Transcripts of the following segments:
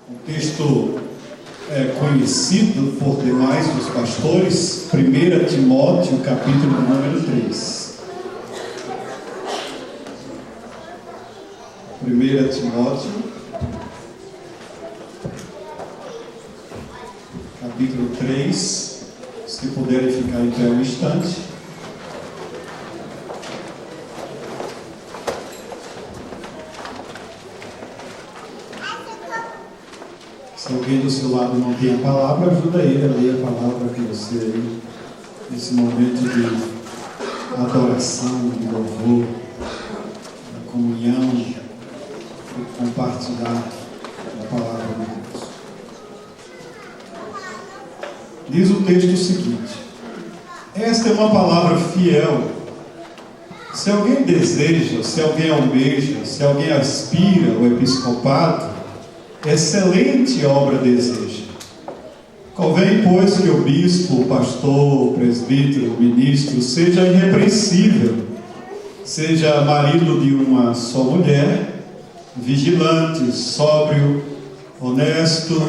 Um texto conhecido por demais dos pastores, 1 Timóteo, capítulo número 3. 1 Timóteo, capítulo 3. Se puderem ficar em pé um instante. Se alguém do seu lado não tem a palavra, ajuda ele a ler a palavra que você aí, nesse momento de adoração, de louvor, de comunhão, de compartilhar a palavra de Deus. Diz o texto o seguinte: esta é uma palavra fiel. Se alguém deseja, se alguém almeja, se alguém aspira ao episcopado, excelente obra deseja. Convém, pois, que o bispo, o pastor, o presbítero, o ministro seja irrepreensível, seja marido de uma só mulher, vigilante, sóbrio, honesto,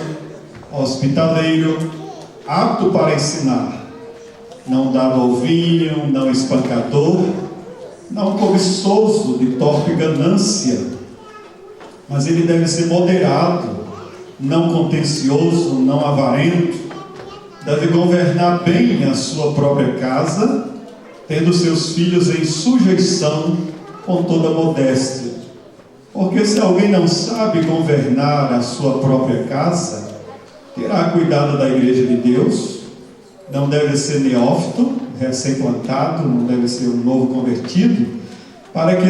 hospitaleiro, apto para ensinar, não dado ao vinho, não espancador, não cobiçoso de torpe ganância, mas ele deve ser moderado, não contencioso, não avarento, deve governar bem a sua própria casa, tendo seus filhos em sujeição com toda modéstia. Porque se alguém não sabe governar a sua própria casa, terá cuidado da igreja de Deus, não deve ser neófito, recém-plantado, não deve ser um novo convertido, para que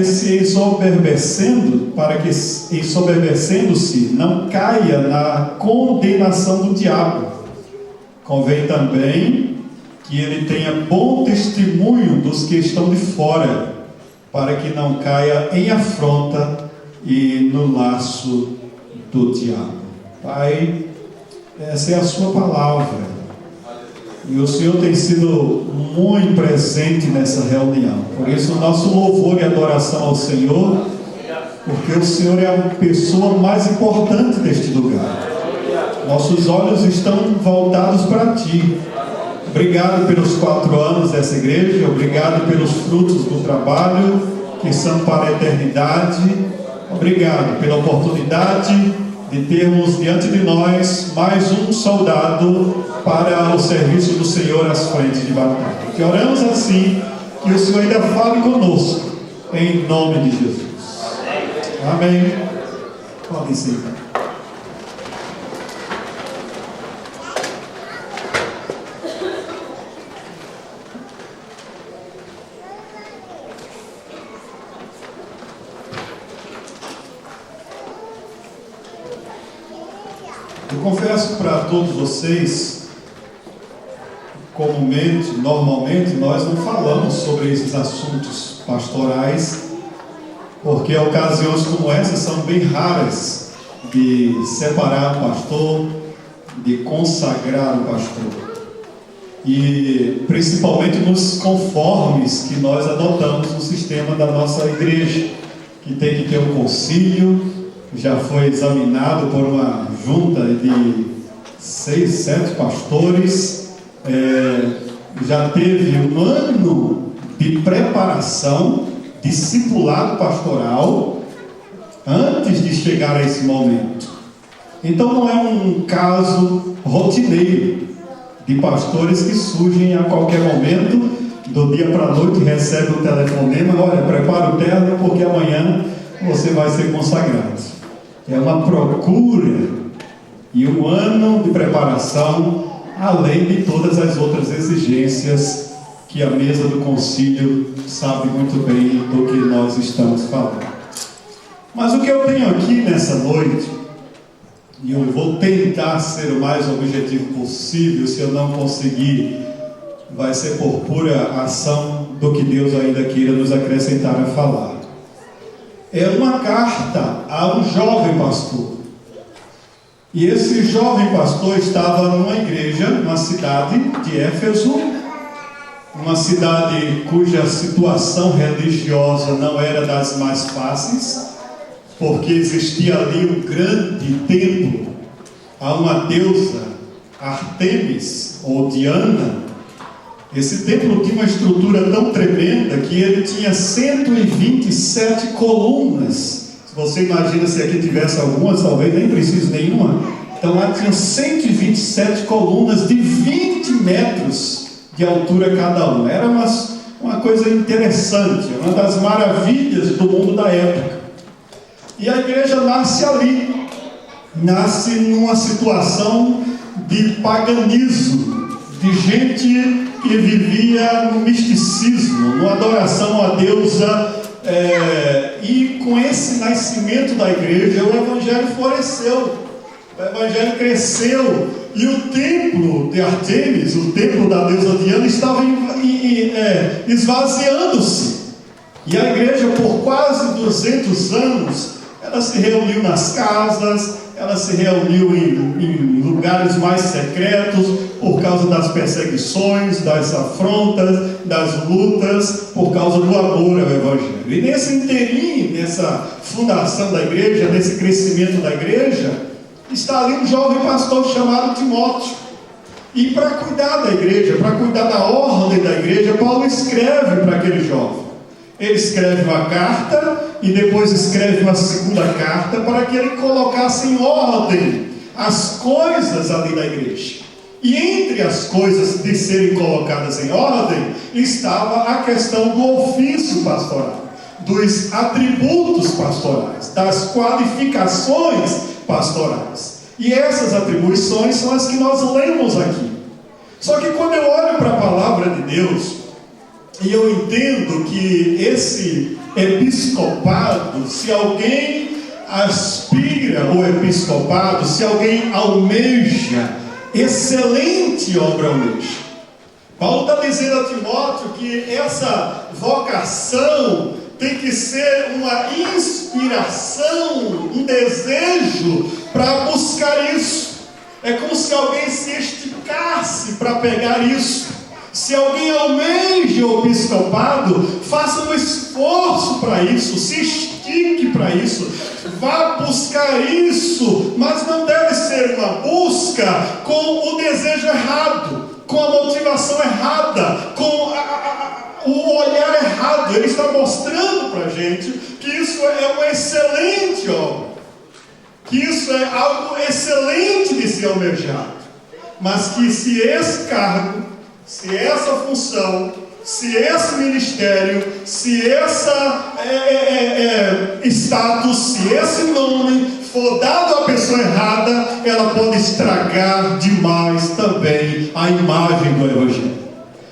ensoberbecendo-se não caia na condenação do diabo. Convém também que ele tenha bom testemunho dos que estão de fora, para que não caia em afronta e no laço do diabo. Pai, essa é a sua palavra. E o Senhor tem sido muito presente nessa reunião. Por isso, o nosso louvor e adoração ao Senhor, porque o Senhor é a pessoa mais importante deste lugar. Nossos olhos estão voltados para Ti. Obrigado pelos 4 anos dessa igreja, obrigado pelos frutos do trabalho, que são para a eternidade. Obrigado pela oportunidade de termos diante de nós mais um soldado para o serviço do Senhor às frentes de batalha. Que oramos assim, que o Senhor ainda fale conosco, em nome de Jesus. Amém. Podem sentar. Eu confesso para todos vocês, normalmente nós não falamos sobre esses assuntos pastorais, porque ocasiões como essas são bem raras de separar o pastor, de consagrar o pastor. E principalmente nos conformes que nós adotamos no sistema da nossa igreja, que tem que ter um concílio. Já foi examinado por uma junta de 6, 7 pastores, já teve um ano de preparação, discipulado pastoral, antes de chegar a esse momento. Então não é um caso rotineiro de pastores que surgem a qualquer momento, do dia para a noite, recebe um telefonema: olha, prepara o terno porque amanhã você vai ser consagrado. É uma procura e um ano de preparação, além de todas as outras exigências que a mesa do concílio sabe muito bem do que nós estamos falando. Mas o que eu tenho aqui nessa noite, e eu vou tentar ser o mais objetivo possível, se eu não conseguir, vai ser por pura ação do que Deus ainda queira nos acrescentar a falar. É uma carta a um jovem pastor. E esse jovem pastor estava numa igreja, numa cidade de Éfeso, uma cidade cuja situação religiosa não era das mais fáceis, porque existia ali um grande templo a uma deusa, Artemis ou Diana. Esse templo tinha uma estrutura tão tremenda que ele tinha 127 colunas. Se você imagina se aqui tivesse algumas, talvez nem precise nenhuma. Então lá tinha 127 colunas de 20 metros de altura cada uma. Era uma coisa interessante, uma das maravilhas do mundo da época. E a igreja nasce ali, nasce numa situação de paganismo, de gente que vivia no misticismo, na adoração à deusa, e com esse nascimento da igreja, o evangelho floresceu, o evangelho cresceu, e o templo de Artemis, o templo da deusa Diana, estava esvaziando-se, e a igreja, por quase 200 anos, ela se reuniu nas casas, ela se reuniu em lugares mais secretos, por causa das perseguições, das afrontas, das lutas, por causa do amor ao evangelho. E nesse inteirinho, nessa fundação da igreja, nesse crescimento da igreja, está ali um jovem pastor chamado Timóteo. E para cuidar da igreja, para cuidar da ordem da igreja, Paulo escreve para aquele jovem. Ele escreve uma carta e depois escreve uma segunda carta para que ele colocasse em ordem as coisas ali da igreja. E entre as coisas de serem colocadas em ordem estava a questão do ofício pastoral, dos atributos pastorais, das qualificações pastorais. E essas atribuições são as que nós lemos aqui. Só que quando eu olho para a palavra de Deus, e eu entendo que esse episcopado, se alguém aspira o episcopado, se alguém almeja, excelente obra almeja. Paulo está dizendo a Timóteo que essa vocação tem que ser uma inspiração, um desejo para buscar isso. É como se alguém se esticasse para pegar isso. Se alguém almeja o episcopado, faça um esforço para isso, se estique para isso, vá buscar isso, mas não deve ser uma busca com o desejo errado, com a motivação errada, com o olhar errado. Ele está mostrando para a gente que isso é uma excelente obra, que isso é algo excelente de ser almejado, mas que se esse cargo, se essa função, se esse ministério, se essa status, se esse nome for dado à pessoa errada, ela pode estragar demais também a imagem do evangelho.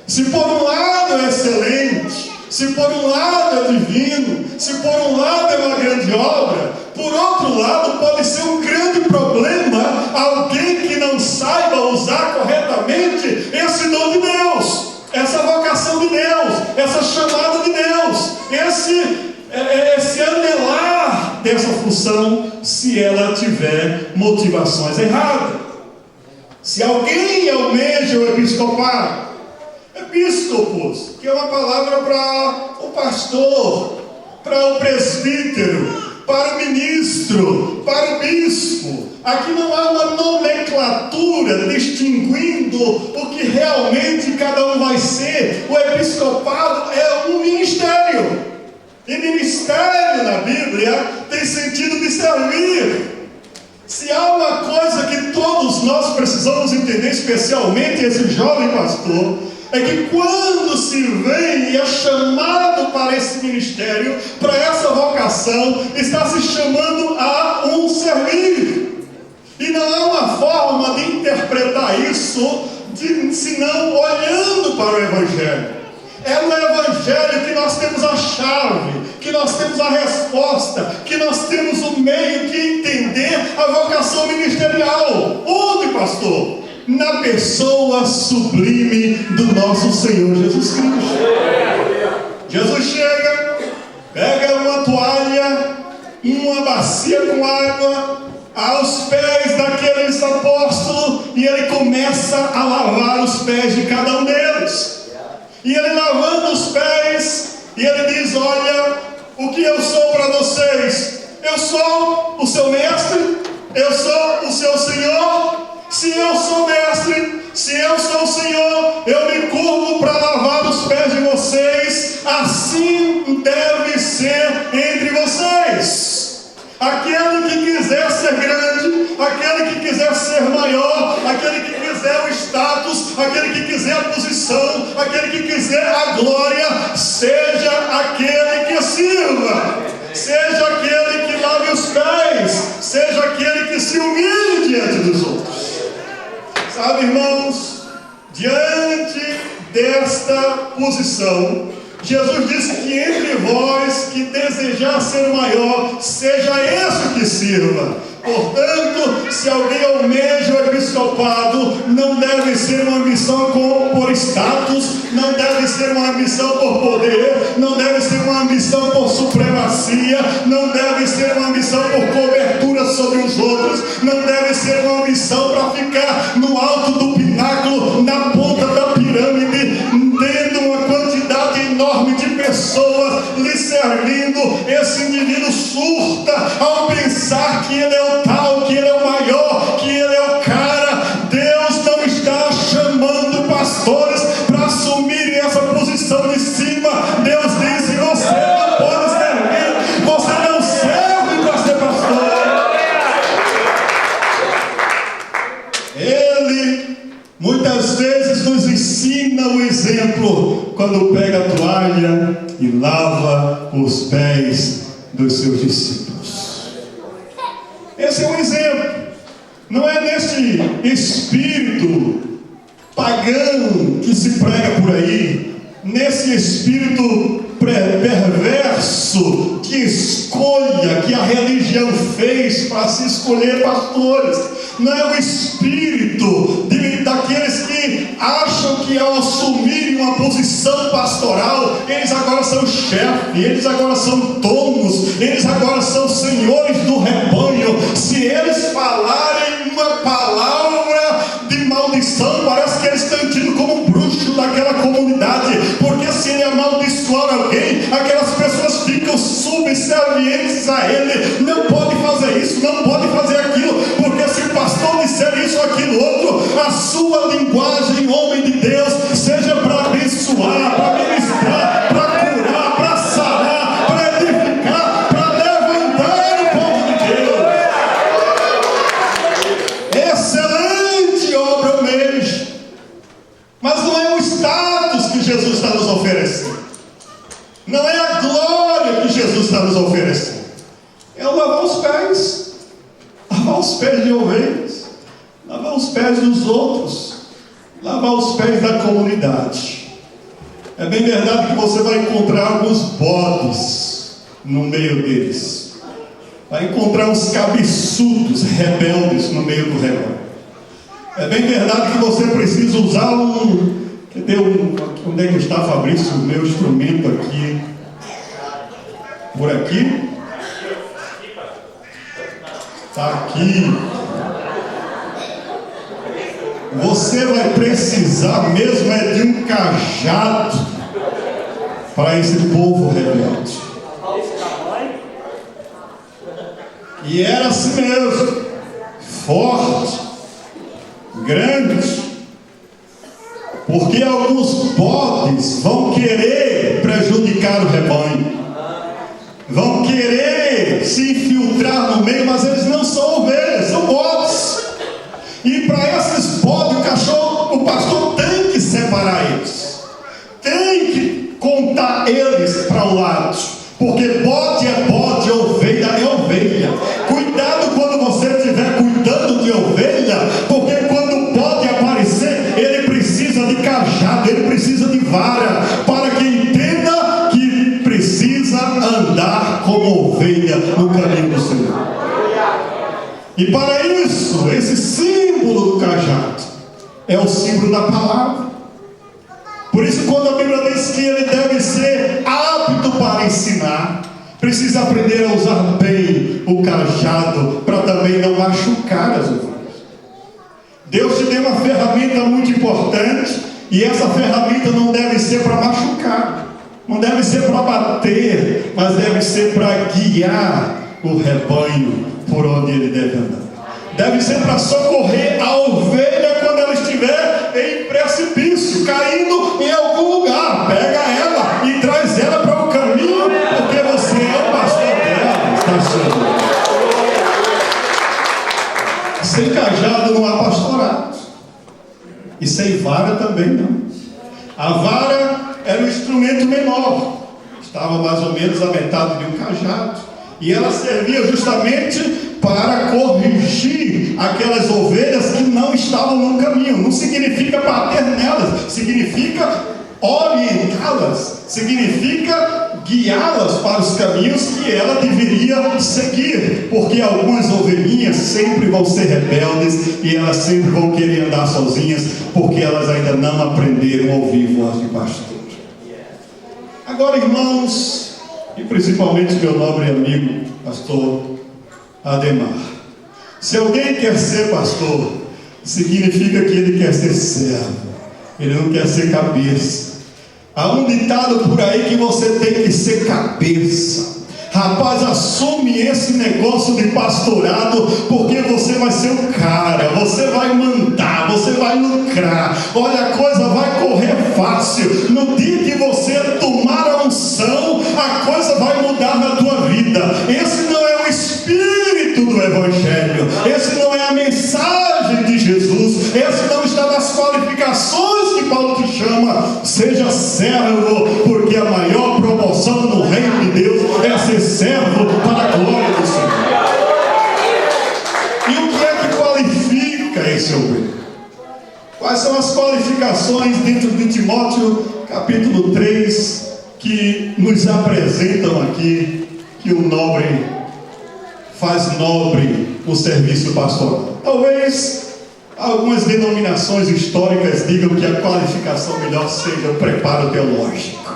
Se por um lado é excelente, se por um lado é divino, se por um lado é uma grande obra, por outro lado pode ser um grande problema alguém que não saiba usar corretamente esse dom de Deus, essa vocação de Deus, essa chamada de Deus, esse anelar dessa função, se ela tiver motivações erradas. Se alguém almeja o episcopado, episcopos, que é uma palavra para o pastor, para o presbítero, para o ministro, para o bispo. Aqui não há uma nomenclatura distinguindo o que realmente cada um vai ser. O episcopado é um ministério. E ministério na Bíblia tem sentido de servir. Se há uma coisa que todos nós precisamos entender, especialmente esse jovem pastor, é que quando se vem e é chamado para esse ministério, para essa vocação, está se chamando a um servir. E não há uma forma de interpretar isso senão olhando para o Evangelho. É no Evangelho que nós temos a chave, que nós temos a resposta, que nós temos o meio de entender a vocação ministerial. Onde, pastor? Na pessoa sublime do nosso Senhor Jesus Cristo. Jesus chega, pega uma toalha, uma bacia com água, aos pés daqueles apóstolos, e ele começa a lavar os pés de cada um deles. E ele lavando os pés, e ele diz: olha, o que eu sou para vocês? Eu sou o seu mestre, eu sou o seu Senhor. ser grande, aquele que quiser ser maior, aquele que quiser o status, aquele que quiser a posição, aquele que quiser a glória, seja aquele que sirva, seja aquele que lave os pés, seja aquele que se humilhe diante dos outros. Sabe, irmãos, diante desta posição, Jesus disse que entre vós que desejar ser maior, seja esse que sirva. Portanto, se alguém almeja o episcopado, não deve ser uma missão por status, não deve ser uma missão por poder, não deve ser uma missão por supremacia, não deve ser uma missão por cobertura sobre os outros, não deve ser uma missão para ficar no alto do pináculo, na ponta da pirâmide, tendo uma quantidade enorme de pessoas lhe servindo. Esse indivíduo surta ao pensar que ele é o tal, que ele é o maior, que ele é o cara. Deus não está chamando pastores para assumirem essa posição de cima. Deus disse: você não pode servir, você não serve para ser pastor. Ele muitas vezes nos ensina o exemplo quando pega a toalha e lava os pés dos seus discípulos. Esse é um exemplo. Não é nesse espírito pagão que se prega por aí, nesse espírito perverso de escolha que a religião fez para se escolher pastores. Não é o espírito daqueles que acham que ao assumirem uma posição pastoral, eles agora são chefes, eles agora são donos, eles agora são senhores do rebanho. Se eles falarem uma palavra de maldição, parece que eles estão tido como um bruxo daquela comunidade, porque se ele amaldiçoar alguém, aquelas pessoas ficam subservientes a ele. Não pode fazer isso, não pode fazer aquilo, porque se o pastor disser isso ou aquilo outro, a sua linguagem, homem de Deus, seja para abençoar, para ministrar, para curar, para sarar, para edificar, para levantar o povo de Deus. Excelente obra mesmo. Mas não é o status que Jesus está nos oferecendo, não é a glória que Jesus está nos oferecendo. É o lavar os pés de ovelhas, lavar os pés dos outros, lavar os pés da comunidade. É bem verdade que você vai encontrar alguns bodes no meio deles, vai encontrar uns cabeçudos rebeldes no meio do rebanho. É bem verdade que você precisa usar onde é que está, Fabrício, o meu instrumento aqui? Por aqui? Está aqui. Você vai precisar mesmo de um cajado para esse povo rebelde. E era assim mesmo, forte, grande, porque alguns bodes vão querer prejudicar o rebanho, vão querer se infiltrar no meio, mas eles não são ovelhas, são bodes. E para esses bodes, o pastor tem que separar eles, tem que contar eles para o lado, porque bode é bode, ovelha é ovelha. Cuidado quando você estiver cuidando de ovelha, porque quando o bode aparecer, ele precisa de cajado, ele precisa de vara, para que entenda que precisa andar como ovelha no caminho do Senhor. E para isso, esse símbolo do cajado é o símbolo da palavra. Por isso, quando a Bíblia diz que ele deve ser apto para ensinar, precisa aprender a usar bem o cajado para também não machucar as ovelhas. Deus te deu uma ferramenta muito importante, e essa ferramenta não deve ser para machucar, não deve ser para bater, mas deve ser para guiar o rebanho por onde ele deve andar. Deve ser para socorrer a ovelha quando ela estiver em precipício, caindo em algum lugar. Pega ela e traz ela para o caminho, porque você é o pastor dela, está sendo. Sem cajado não há pastorado. E sem vara também não. A vara era um instrumento menor. Estava mais ou menos a metade de um cajado. E ela servia justamente para corrigir aquelas ovelhas que não estavam no caminho. Não significa bater nelas, significa orientá-las, significa guiá-las para os caminhos que ela deveria seguir, porque algumas ovelhinhas sempre vão ser rebeldes e elas sempre vão querer andar sozinhas, porque elas ainda não aprenderam a ouvir voz de pastor. Agora, irmãos, e principalmente meu nobre amigo, pastor Ademar, se alguém quer ser pastor, significa que ele quer ser servo, ele não quer ser cabeça. Há um ditado por aí que você tem que ser cabeça. Rapaz, assume esse negócio de pastorado, porque você vai ser o cara, você vai mandar, você vai lucrar. Olha, a coisa vai correr fácil. No dia que você tomar a unção, a coisa vai mudar na tua vida. Esse não é o espírito do Evangelho, esse não é a mensagem de Jesus, esse não está nas qualificações que Paulo te chama. Seja servo, porque a maior promoção no reino de Deus é ser servo para a glória do Senhor. E o que é que qualifica esse obreiro? Quais são as qualificações dentro de Timóteo capítulo 3 que nos apresentam aqui que o nobre faz nobre o serviço pastoral? Talvez algumas denominações históricas digam que a qualificação melhor seja o preparo teológico,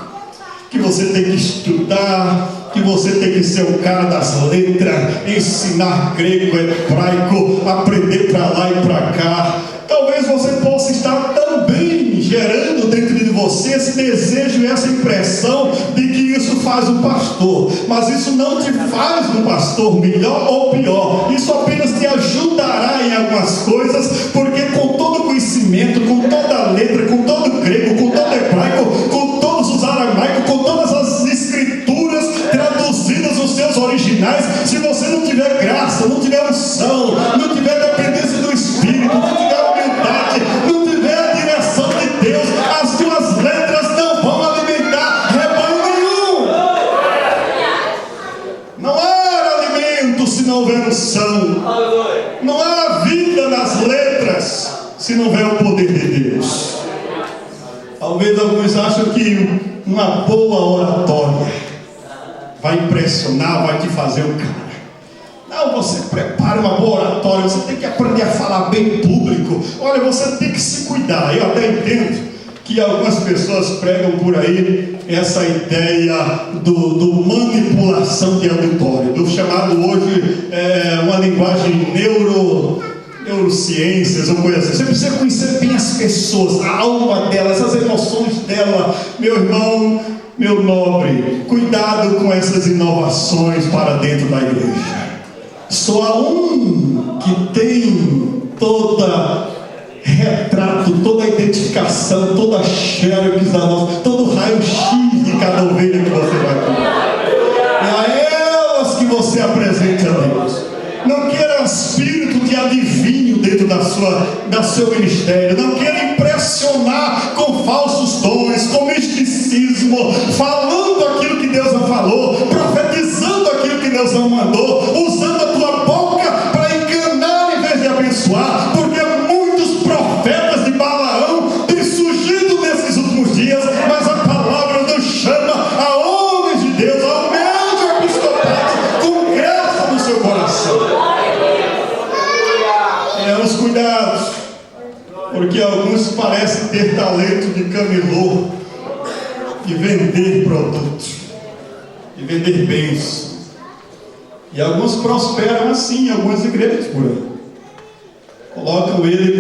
que você tem que estudar, que você tem que ser o cara das letras, ensinar grego, hebraico, aprender para lá e para cá. Talvez você possa estar também gerando dentro de você esse desejo e essa impressão de que isso faz um pastor, mas isso não te faz um pastor melhor ou pior. Isso apenas te ajudará em algumas coisas, porque com todo conhecimento, com toda a letra, com todo o grego, com todo o hebraico, com todos os aramaicos, com todas as escrituras traduzidas nos seus originais, se você não tiver graça, não tiver unção, não tiver dependência do Espírito, não tiver humildade, não tiver a direção de Deus, as suas letras não vão alimentar rebanho nenhum. Não há alimento se não houver unção. Não há vida nas letras se não houver o poder de Deus. Talvez alguns acham que uma boa oratória vai impressionar, vai te fazer um cara. Não, você prepara uma boa oratória, você tem que aprender a falar bem em público. Olha, você tem que se cuidar. Eu até entendo que algumas pessoas pregam por aí essa ideia do manipulação de auditório, do chamado hoje uma linguagem neurociências ou coisa assim. Você precisa conhecer bem as pessoas, a alma delas, as emoções dela. Meu irmão, meu nobre, cuidado com essas inovações para dentro da igreja. Só há um que tem toda retrato, toda identificação, toda a xerox da nossa, todo raio-x de cada ovelha que você vai tomar. É a elas que você apresente a Deus. Não queira espírito de adivinho dentro do seu ministério. Não queira impressionar com falsos dons, com misticismo, falando aquilo que Deus não falou, profetizando aquilo que Deus não mandou, usando a tua boca para enganar em vez de abençoar, porque muitos profetas de Balaão têm surgido nesses últimos dias, mas a palavra nos chama a homens de Deus, ao médio episcopado, com graça no seu coração. Tenhamos cuidado, porque alguns parecem ter talento de camelô, de vender produtos, de vender bens. E alguns prosperam assim em algumas igrejas por aí. Colocam ele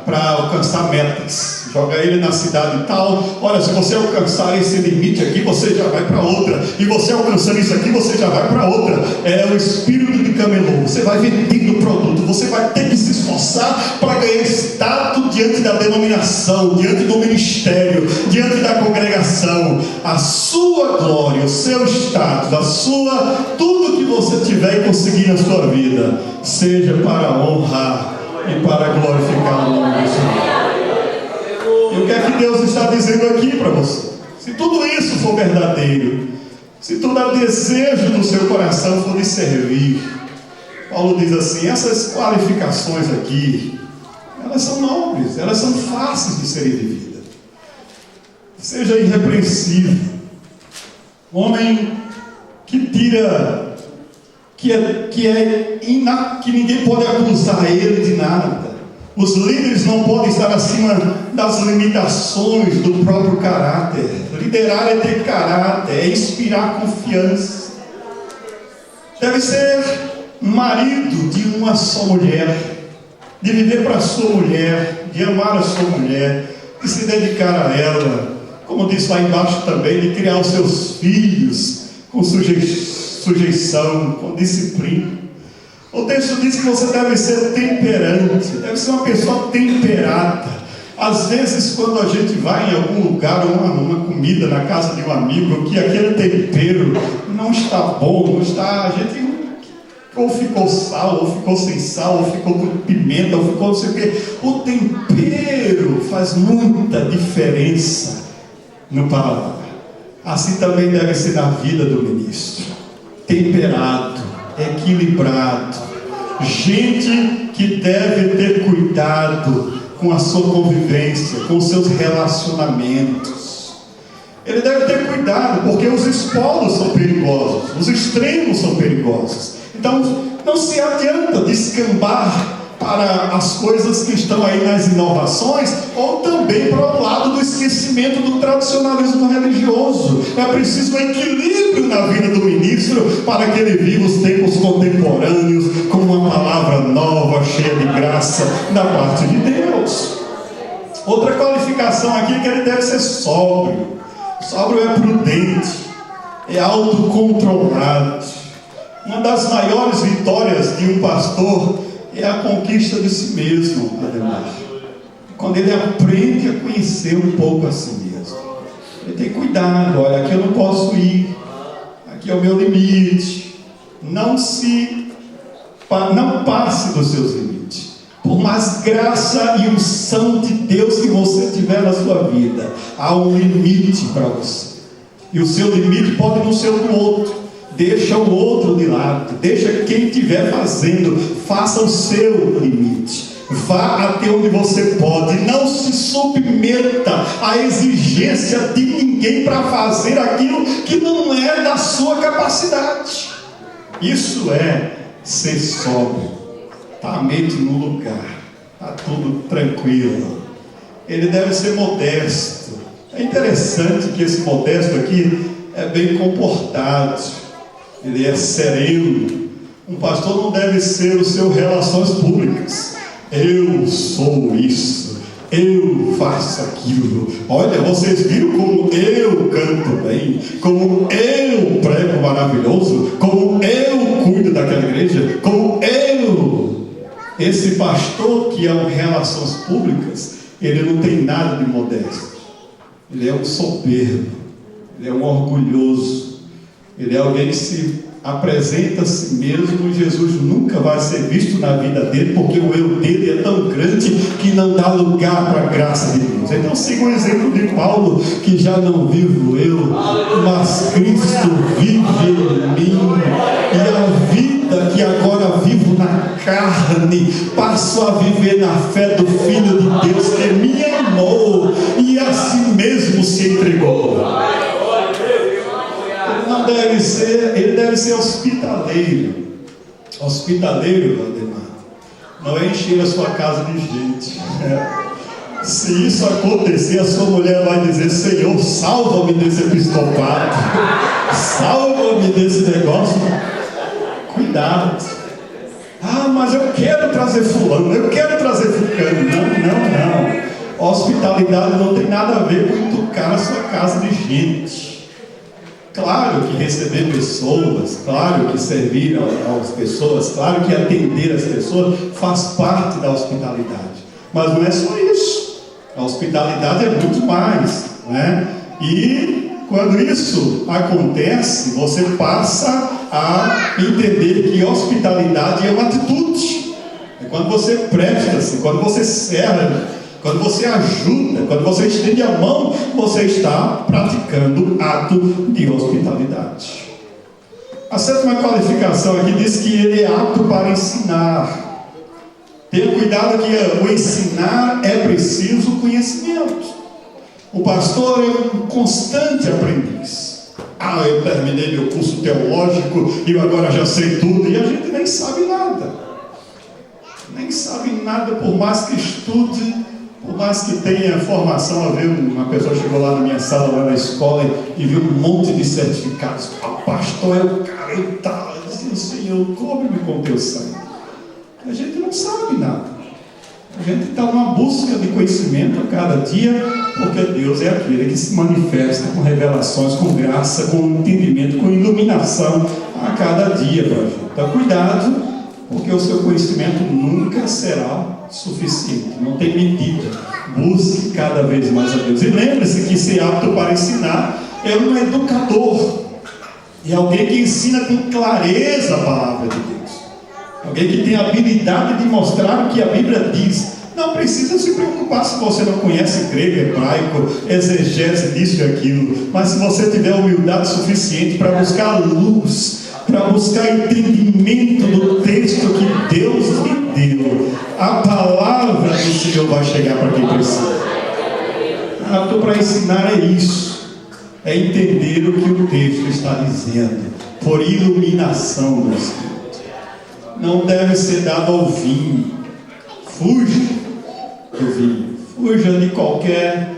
para alcançar metas. Joga ele na cidade tal. Olha, se você alcançar esse limite aqui, você já vai para outra. E você alcançando isso aqui, você já vai para outra. É o espírito de de camelô, você vai vendendo produto, você vai ter que se esforçar para ganhar status diante da denominação, diante do ministério, diante da congregação. A sua glória, o seu status, tudo que você tiver e conseguir na sua vida, seja para honrar e para glorificar o nome do Senhor. E o que é que Deus está dizendo aqui para você? Se tudo isso for verdadeiro, se todo desejo do seu coração for de servir, Paulo diz assim: essas qualificações aqui, elas são nobres, elas são fáceis de serem vividas. Seja irrepreensível, homem que tira, que ninguém pode acusar ele de nada. Os líderes não podem estar acima das limitações do próprio caráter. Liderar é ter caráter, é inspirar confiança. Deve ser marido de uma só mulher, de viver para a sua mulher, de amar a sua mulher, de se dedicar a ela, como diz lá embaixo também, de criar os seus filhos com sujeição, com disciplina. O texto diz que você deve ser temperante, deve ser uma pessoa temperada. Às vezes, quando a gente vai em algum lugar, uma comida na casa de um amigo, que aquele tempero não está bom, não está, a gente ou ficou sal, ou ficou sem sal, ou ficou com pimenta, ou ficou não sei o quê. O tempero faz muita diferença no paladar. Assim também deve ser na vida do ministro. Temperado, equilibrado, gente que deve ter cuidado com a sua convivência, com os seus relacionamentos. Ele deve ter cuidado, porque os expolos são perigosos, os extremos são perigosos. Então não se adianta descambar para as coisas que estão aí nas inovações, ou também para o lado do esquecimento do tradicionalismo religioso. É preciso um equilíbrio na vida do ministro, para que ele viva os tempos contemporâneos com uma palavra nova, cheia de graça da parte de Deus. Outra qualificação aqui é que ele deve ser sóbrio. Sóbrio é prudente, é autocontrolado. Uma das maiores vitórias de um pastor é a conquista de si mesmo, Ademar. Quando ele aprende a conhecer um pouco a si mesmo. Ele tem cuidado, olha, aqui eu não posso ir, aqui é o meu limite. Não passe dos seus limites. Por mais graça e unção de Deus que você tiver na sua vida, há um limite para você. E o seu limite pode não ser o do outro. Deixa o outro de lado, deixa quem estiver fazendo, faça o seu limite, vá até onde você pode, não se submeta à exigência de ninguém para fazer aquilo que não é da sua capacidade. Isso é ser sóbrio, tá a mente no lugar, tá tudo tranquilo. Ele deve ser modesto. É interessante que esse modesto aqui é bem comportado. Ele é sereno. Um pastor não deve ser o seu relações públicas. Eu sou isso, eu faço aquilo. Olha, vocês viram como eu canto bem, como eu prego maravilhoso, como eu cuido daquela igreja, como eu. Esse pastor que é um relações públicas, ele não tem nada de modesto. Ele é um soberbo, ele é um orgulhoso. Ele é alguém que se apresenta a si mesmo, e Jesus nunca vai ser visto na vida dele, porque o eu dele é tão grande que não dá lugar para a graça de Deus. Então siga o exemplo de Paulo, que já não vivo eu, mas Cristo vive em mim, e a vida que agora vivo na carne, passo a viver na fé do Filho de Deus, que me amou e a si mesmo se entregou. Ele deve ser hospitaleiro. Hospitaleiro, Ademar, não é encher a sua casa de gente. Se isso acontecer, a sua mulher vai dizer: Senhor, salva-me desse episcopado, salva-me desse negócio. Cuidado. Ah, mas eu quero trazer fulano, eu quero trazer fulano. Não. Hospitalidade não tem nada a ver com tocar a sua casa de gente. Claro que receber pessoas, claro que servir às pessoas, claro que atender as pessoas faz parte da hospitalidade. Mas não é só isso. A hospitalidade é muito mais, né? E quando isso acontece, você passa a entender que hospitalidade é uma atitude. É quando você presta-se, quando você serve, quando você ajuda, quando você estende a mão, você está praticando ato de hospitalidade. A sétima qualificação aqui diz que ele é apto para ensinar. Tenha cuidado que o ensinar é preciso conhecimento. O pastor é um constante aprendiz. Eu terminei meu curso teológico e eu agora já sei tudo. E a gente nem sabe nada. Nem sabe nada, por mais que estude, por mais que tenha formação. Uma pessoa chegou lá na minha sala, lá na escola, e viu um monte de certificados. O pastor é o cara e tal. Eu disse: Senhor, cobre-me com teu sangue. A gente não sabe nada. A gente está numa busca de conhecimento a cada dia, porque Deus é aquele que se manifesta com revelações, com graça, com entendimento, com iluminação a cada dia para a gente. Então, cuidado, porque o seu conhecimento nunca será suficiente, não tem medida. Busque cada vez mais a Deus. E lembre-se que ser apto para ensinar é um educador, é alguém que ensina com clareza a palavra de Deus. Alguém que tem a habilidade de mostrar o que a Bíblia diz. Não precisa se preocupar se você não conhece grego, hebraico, exegese disso e aquilo. Mas se você tiver humildade suficiente para buscar luz, para buscar entendimento do texto que Deus lhe deu, a palavra do Senhor vai chegar para quem precisa. Apto para ensinar é isso. É entender o que o texto está dizendo, por iluminação do Espírito. Não deve ser dado ao vinho. Fuja do vinho. Fuja de qualquer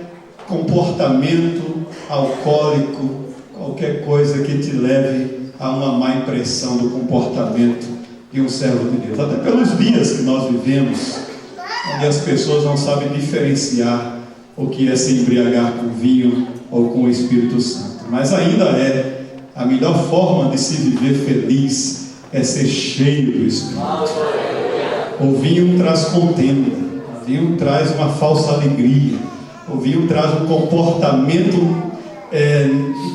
comportamento alcoólico, qualquer coisa que te leve a uma má impressão do comportamento de um servo de Deus. Até pelos dias que nós vivemos, onde as pessoas não sabem diferenciar o que é se embriagar com vinho ou com o Espírito Santo. Mas ainda é a melhor forma de se viver feliz, é ser cheio do Espírito. O vinho traz contenda, o vinho traz uma falsa alegria, o vinho traz um comportamento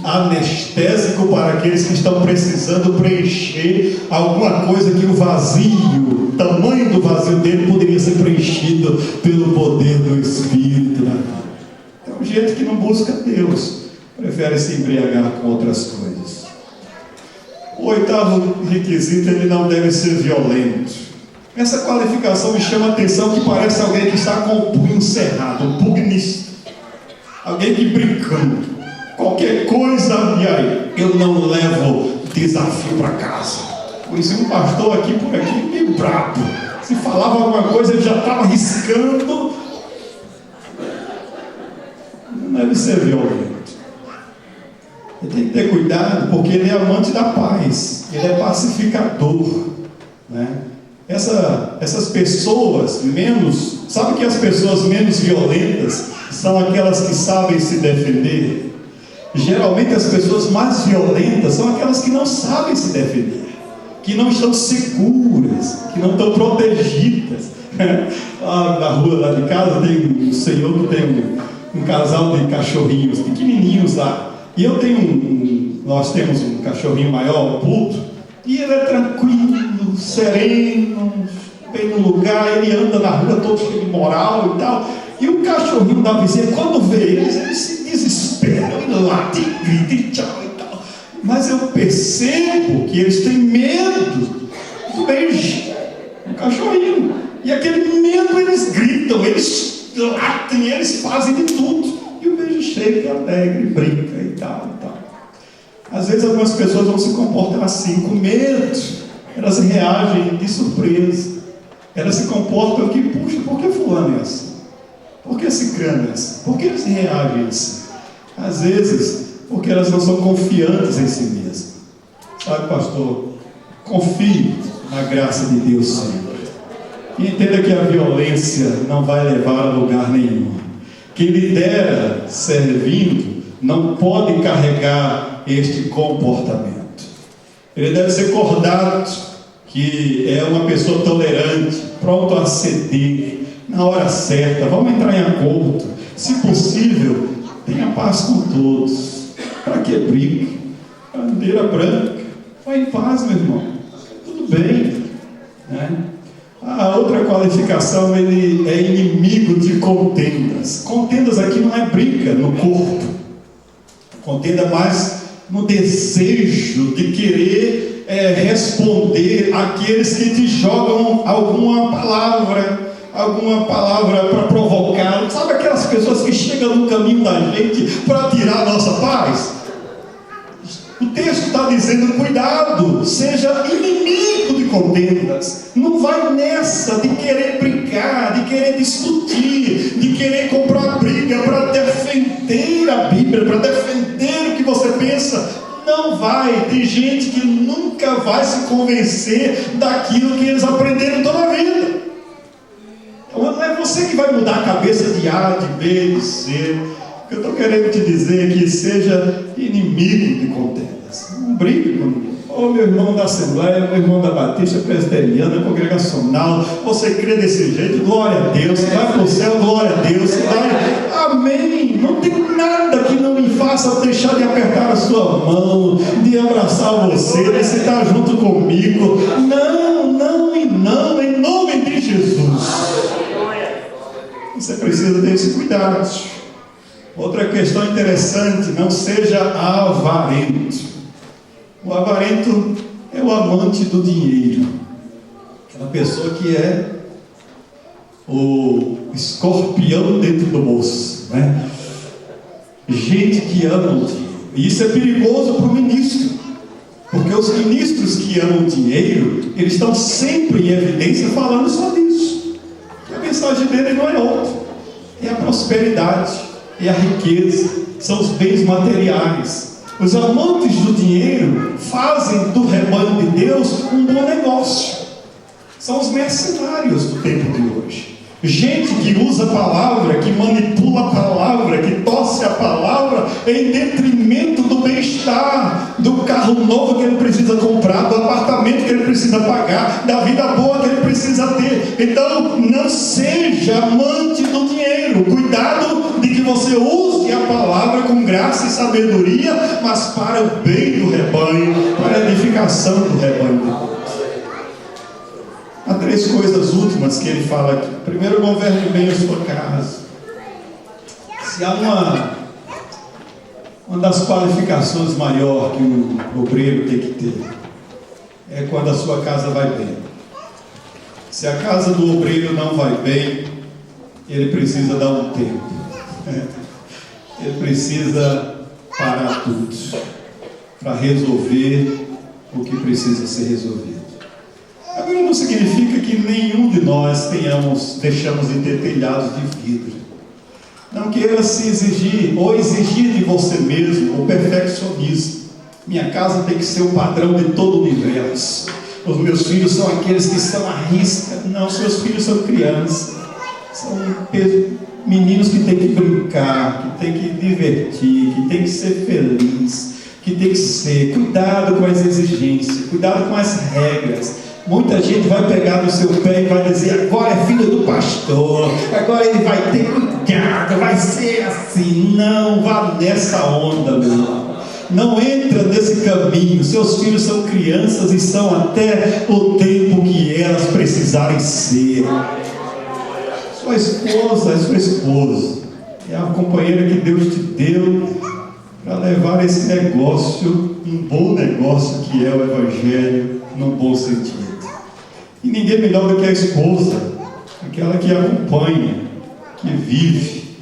anestésico para aqueles que estão precisando preencher alguma coisa que o vazio, o tamanho do vazio dele poderia ser preenchido pelo poder do Espírito. Então, gente que não busca Deus prefere se embriagar com outras coisas. O oitavo requisito, ele não deve ser violento. Essa qualificação me chama a atenção, que parece alguém que está com o punho cerrado, um pugnista, alguém que brincando, qualquer coisa, e aí, eu não levo desafio para casa. Conheci um pastor aqui por aqui, meio brabo, se falava alguma coisa, ele já estava riscando. Não deve ser violento. Ele tem que ter cuidado, porque ele é amante da paz, ele é pacificador, né? Essas pessoas menos, sabe que as pessoas menos violentas são aquelas que sabem se defender? Geralmente as pessoas mais violentas são aquelas que não sabem se defender, que não estão seguras, que não estão protegidas. Lá na rua, lá de casa, tem um senhor que tem um casal de cachorrinhos pequenininhos lá. E nós temos um cachorrinho maior, um puto, e ele é tranquilo, sereno, bem no lugar, ele anda na rua todo cheio de moral e tal. E o cachorrinho da vizinha, quando vê eles se desesperam e late, grita e tchau e tal. Mas eu percebo que eles têm medo do beijo, do cachorrinho. E aquele medo eles gritam, eles latem, eles fazem de tudo. E o beijo chega, alegre, brinca e tal e tal. Às vezes algumas pessoas vão se comportar assim, com medo. Elas reagem de surpresa. Elas se comportam que, puxa, por que fulano é assim? Por que ciclano é assim? Por que eles reagem assim? Às vezes, porque elas não são confiantes em si mesmas. Sabe, pastor? Confie na graça de Deus sempre. E entenda que a violência não vai levar a lugar nenhum. Quem lidera servindo não pode carregar este comportamento. Ele deve ser cordato, que é uma pessoa tolerante, pronto a ceder na hora certa. Vamos entrar em acordo. Se possível, tenha paz com todos. Para que briga? Bandeira branca. Vai em paz, meu irmão. Tudo bem, né? A outra qualificação, ele é inimigo de contendas. Contendas aqui não é briga no corpo. Contenda mais no desejo de querer responder àqueles que te jogam alguma palavra para provocar. Sabe aquelas pessoas que chegam no caminho da gente para tirar a nossa paz? O texto está dizendo: cuidado, seja inimigo de contendas. Não vai nessa de querer brigar, de querer discutir, de querer comprar briga para defender a Bíblia, para defender o que você pensa. Não vai. Tem gente que nunca vai se convencer daquilo que eles aprenderam toda a vida. Então não é você que vai mudar a cabeça de A, de B, de C. O que eu estou querendo te dizer é que seja inimigo de contendas. Não brigue com ninguém. Meu irmão da Assembleia, meu irmão da Batista, Presbiteriana, Congregacional, você crê desse jeito, glória a Deus. Você vai para o céu, glória a Deus. Você vai, amém. Não tem nada que não me faça deixar de apertar a sua mão, de abraçar você, de estar junto comigo. Não, em nome de Jesus. Você precisa ter esse cuidado. Outra questão interessante: não seja avarento. O avarento é o amante do dinheiro, aquela pessoa que é o escorpião dentro do bolso, né? Gente que ama o dinheiro. E isso é perigoso para o ministro, porque os ministros que amam o dinheiro, eles estão sempre em evidência falando só disso. A mensagem dele não é outra, é a prosperidade, é a riqueza, são os bens materiais. Os amantes do dinheiro fazem do rebanho de Deus um bom negócio. São os mercenários do tempo de hoje. Gente que usa a palavra, que manipula a palavra, que torce a palavra em detrimento do bem-estar, do carro novo que ele precisa comprar, do apartamento que ele precisa pagar, da vida boa que ele precisa ter. Então, não seja amante do dinheiro. Cuidado de que você use a palavra com graça e sabedoria, mas para o bem do rebanho, para a edificação do rebanho de Deus. Há 3 coisas últimas que ele fala aqui. Primeiro, governe bem a sua casa. Se há uma das qualificações maior que um obreiro tem que ter, é quando a sua casa vai bem. Se a casa do obreiro não vai bem, ele precisa dar um tempo. Ele precisa parar tudo para resolver o que precisa ser resolvido. Agora não significa que nenhum de nós deixamos de ter telhados de vidro. Não queira se exigir, ou exigir de você mesmo, o perfeccionismo. Minha casa tem que ser o padrão de todo o universo. Os meus filhos são aqueles que estão à risca. Não, seus filhos são crianças. São meninos que têm que brincar, que têm que divertir, que têm que ser felizes, que têm que ser. Cuidado com as exigências, cuidado com as regras. Muita gente vai pegar no seu pé e vai dizer: agora é filho do pastor, agora ele vai ter cuidado, vai ser assim. Não vá nessa onda, meu irmão. Não entra nesse caminho. Seus filhos são crianças e são até o tempo que elas precisarem ser. Sua esposa é sua esposa, é a companheira que Deus te deu para levar esse negócio, um bom negócio que é o Evangelho, num bom sentido. E ninguém melhor do que a esposa, aquela que acompanha, que vive.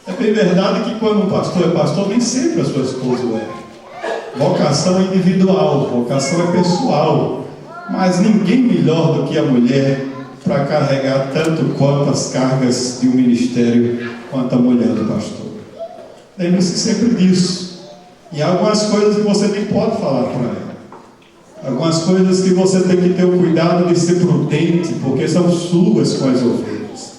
É bem verdade que quando um pastor é pastor, nem sempre a sua esposa é. Vocação é individual, vocação é pessoal. Mas ninguém melhor do que a mulher para carregar tanto quanto as cargas de um ministério, quanto a mulher do pastor. Lembre-se sempre disso. E há algumas coisas que você nem pode falar para ela. Algumas coisas que você tem que ter o cuidado de ser prudente, porque são suas com as ovelhas.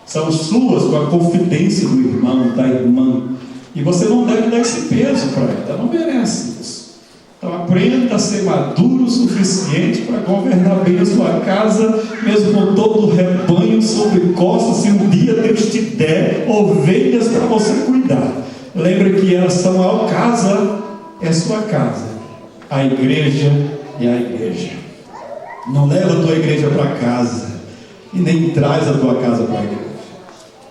São suas com a confidência do irmão, da irmã. E você não deve dar esse peso para ela, ela não merece isso. Então aprenda a ser maduro o suficiente para governar bem a sua casa, mesmo com todo o rebanho sobre costas, se um dia Deus te der ovelhas para você cuidar. Lembre que elas são a casa, é sua casa, a igreja é a igreja. Não leva a tua igreja para casa e nem traz a tua casa para a igreja.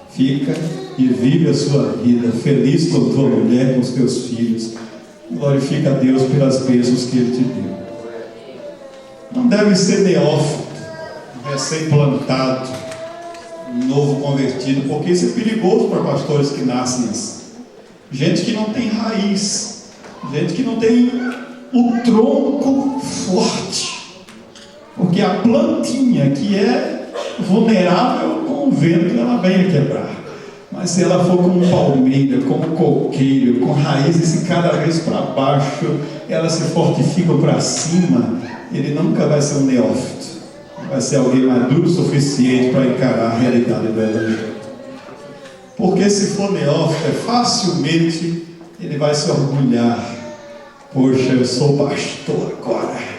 Fica e vive a sua vida feliz com a tua mulher, com os teus filhos. Glorifica a Deus pelas bênçãos que Ele te deu. Não deve ser neófito, recém-plantado, novo convertido, porque isso é perigoso para pastores que nascem assim. Gente que não tem raiz, gente que não tem o tronco forte, porque a plantinha que é vulnerável com o vento, ela vem a quebrar. Mas se ela for como palmeira, como coqueiro, com raízes cada vez para baixo, ela se fortifica para cima, ele nunca vai ser um neófito, vai ser alguém maduro o suficiente para encarar a realidade do Evangelho. Porque se for neófito, facilmente ele vai se orgulhar. Poxa, eu sou pastor agora.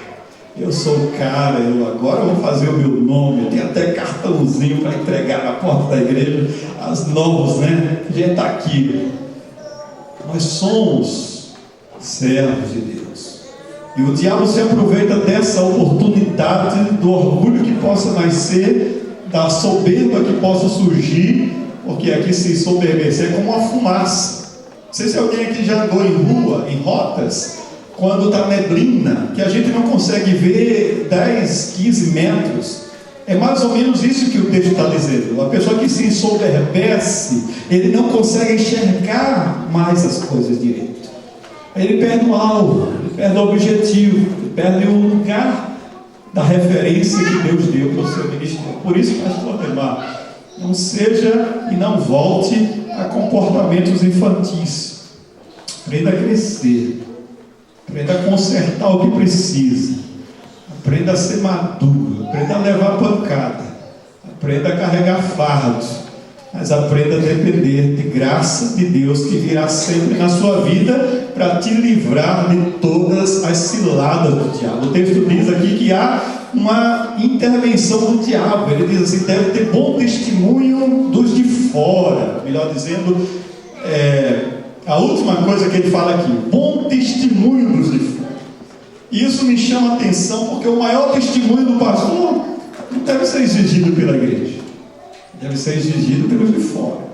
Eu sou o cara, agora vou fazer o meu nome. Eu tenho até cartãozinho para entregar na porta da igreja. As novas, né? A gente está aqui. Nós somos servos de Deus. E o diabo se aproveita dessa oportunidade, do orgulho que possa nascer, da soberba que possa surgir, porque aqui se soberbecer é como uma fumaça. Não sei se alguém aqui já andou em rua, em rotas, quando está neblina, que a gente não consegue ver 10, 15 metros. É mais ou menos isso que o texto está dizendo. A pessoa que se ensoberbece, ele não consegue enxergar mais as coisas direito. Ele perde o alvo, ele perde o objetivo, ele perde o lugar da referência que Deus deu para o seu ministério. Por isso, pastor Ademar, não seja e não volte a comportamentos infantis. Aprenda a crescer. Aprenda a consertar o que precisa. Aprenda a ser maduro. Aprenda a levar pancada. Aprenda a carregar fardos. Mas aprenda a depender de graça de Deus que virá sempre na sua vida para te livrar de todas as ciladas do diabo. O texto diz aqui que há uma intervenção do diabo. Ele diz assim: deve ter bom testemunho dos de fora. Melhor dizendo, a última coisa que ele fala aqui: bom testemunho dos de fora. Isso me chama a atenção, porque o maior testemunho do pastor não deve ser exigido pela igreja, deve ser exigido pelos de fora,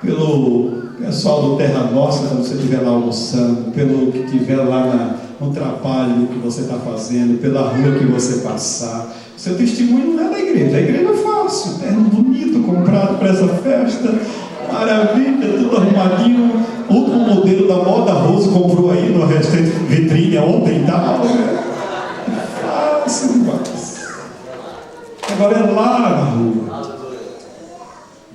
pelo pessoal do Terra Nossa, quando você estiver lá almoçando, pelo que estiver lá no trabalho que você está fazendo, pela rua que você passar. Seu testemunho não é da igreja. A igreja é fácil, terno bonito, comprado para essa festa, maravilha, tudo arrumadinho. O último modelo da moda Rose comprou aí no restaurante vitrine ontem, tá? Fácil demais. Agora é lá na rua.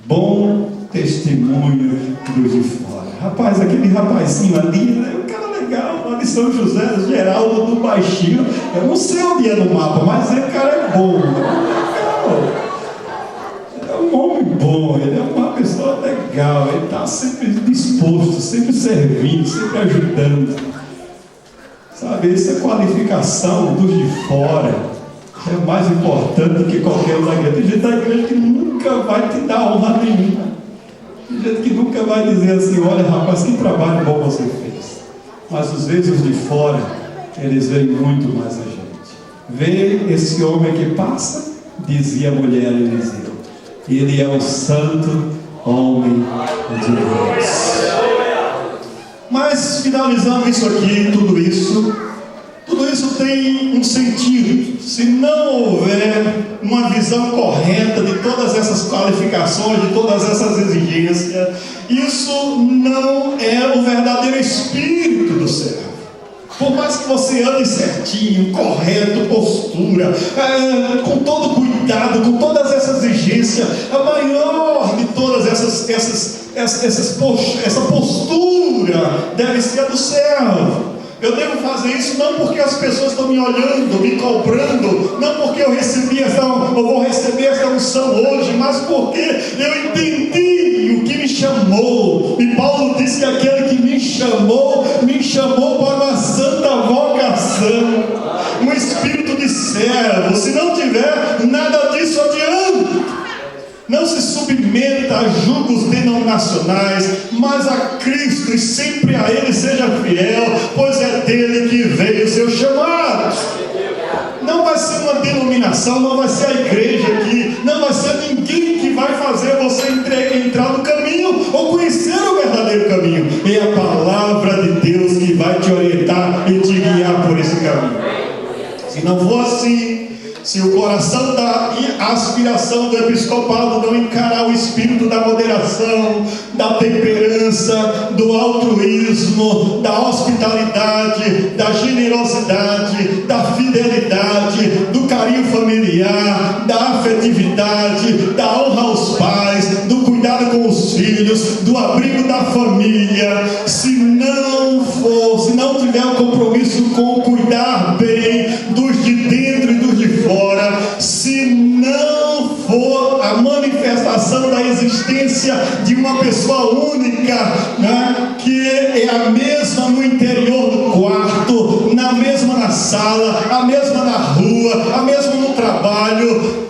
Bom testemunho dos de fora. Rapaz, aquele rapazinho ali, é um cara legal, lá de São José, Geraldo do Baixinho. Eu não sei onde é no mapa, mas esse cara é bom. Ele é um homem bom, ele é uma pessoa legal, ele está sempre disposto, sempre servindo, sempre ajudando. Sabe, essa qualificação dos de fora é mais importante do que qualquer um da igreja. Tem gente da igreja que nunca vai te dar honra nenhuma. Tem gente que nunca vai dizer assim: olha, rapaz, que trabalho bom você fez. Mas às vezes os de fora, eles veem muito mais a gente. Vê esse homem que passa, dizia a mulher Eliseu, ele é o santo homem de Deus. Mas finalizando isso aqui, tudo isso tem um sentido. Se não houver uma visão correta de todas essas qualificações, de todas essas exigências, isso não é o verdadeiro espírito do servo. Por mais que você ande certinho, correto, postura, com todo cuidado, com todas essas exigências, a maior de todas essa postura deve ser a do servo. Eu devo fazer isso não porque as pessoas estão me olhando, me cobrando, não porque eu vou receber essa unção hoje, mas porque eu entendi o que me chamou. E Paulo disse que aquele que submeta a julgos denominacionais, mas a Cristo e sempre a Ele seja fiel, pois é dele que veio o seu chamado. Não vai ser uma denominação, não vai ser a igreja aqui, não vai ser ninguém que vai fazer você entrar no caminho ou conhecer o verdadeiro caminho. É a palavra de Deus que vai te orientar e te guiar por esse caminho. Se não for assim, se o coração da aspiração do episcopado não encarar o espírito da moderação, da temperança, do altruísmo, da hospitalidade, da generosidade, da fidelidade, do carinho familiar, da afetividade, da honra aos pais, do cuidado com os filhos, do abrigo da família, se não tiver um compromisso com cuidar bem dos de dentro e dos de fora, se não for a manifestação da existência de uma pessoa única, né, que é a mesma no interior do quarto, na mesma na sala, a mesma na rua, a mesma no trabalho,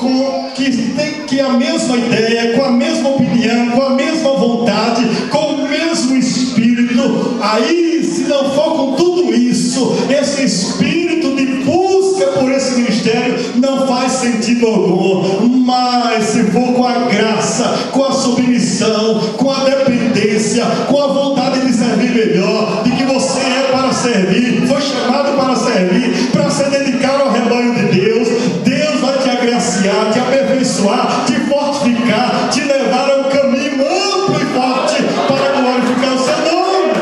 que a mesma ideia, com a mesma opinião, com a mesma vontade, com o mesmo espírito, aí se não for com tudo isso, esse espírito de busca por esse ministério não faz sentido algum. Mas se for com a graça, com a submissão, com a dependência, com a vontade de servir melhor, de que você é para servir, foi chamado para servir, para se dedicar ao rebanho de Deus, Deus vai te agraciar, te aperfeiçoar, te fortificar, te levar a um caminho amplo e forte para glorificar o seu nome.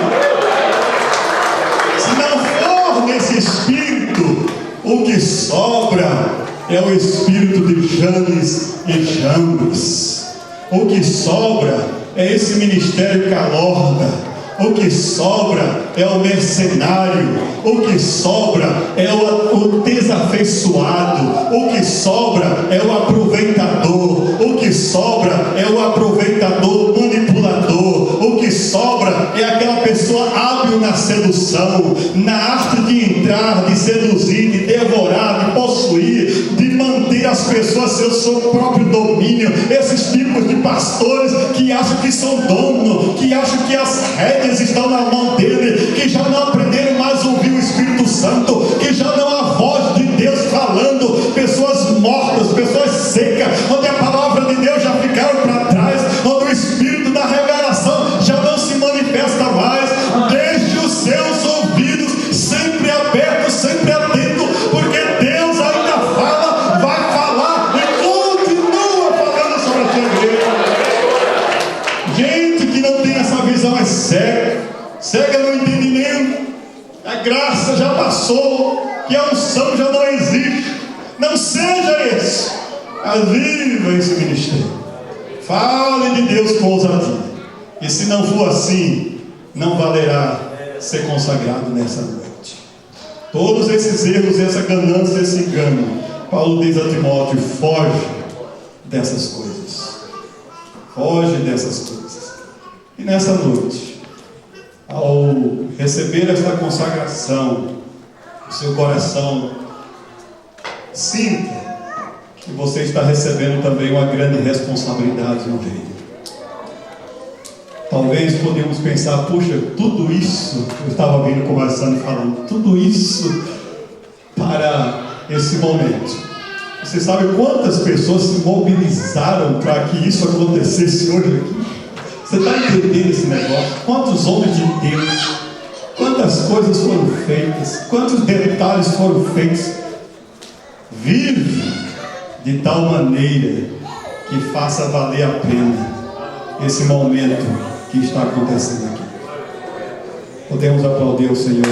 Se não for nesse espírito, o que sobra é o espírito de Janes e Jambres. O que sobra é esse ministério calorda. O que sobra é o mercenário. O que sobra é o desafeiçoado. O que sobra é o aproveitador. O que sobra é o aproveitador manipulador. O que sobra é aquela pessoa hábil na sedução, na arte de entrar, de seduzir, de devorar, de possuir, de manter as pessoas seu próprio domínio. Esses tipos de pastores que acham que são dono, que acham que as rédeas estão na mão dele, que já não aprenderam mais a ouvir o Espírito Santo, que já não há voz de Deus falando, pessoas mortas, pessoas secas, onde a palavra de Deus já ficaram para trás, onde o Espírito da revelação já não se manifesta mais. Deixe os seus ouvidos sempre abertos, sempre atentos, porque Deus ainda fala, vai falar e continua falando sobre a sua igreja. Gente que não tem essa visão é cega no entendimento. A graça já passou, que a unção já não existe. Não seja esse, mas viva esse ministério. Fale de Deus com ousadia. E se não for assim, não valerá ser consagrado nessa noite. Todos esses erros, essa ganância, esse engano, Paulo diz a Timóteo: foge dessas coisas. Foge dessas coisas. E nessa noite, ao receber esta consagração, o seu coração sinta que você está recebendo também uma grande responsabilidade no reino. Talvez podemos pensar: puxa, tudo isso, eu estava vindo conversando e falando, tudo isso para esse momento. Você sabe quantas pessoas se mobilizaram para que isso acontecesse hoje aqui? Você está entendendo esse negócio? Quantos homens de Deus, quantas coisas foram feitas, quantos detalhes foram feitos. Vive de tal maneira que faça valer a pena esse momento que está acontecendo aqui. Podemos aplaudir o Senhor.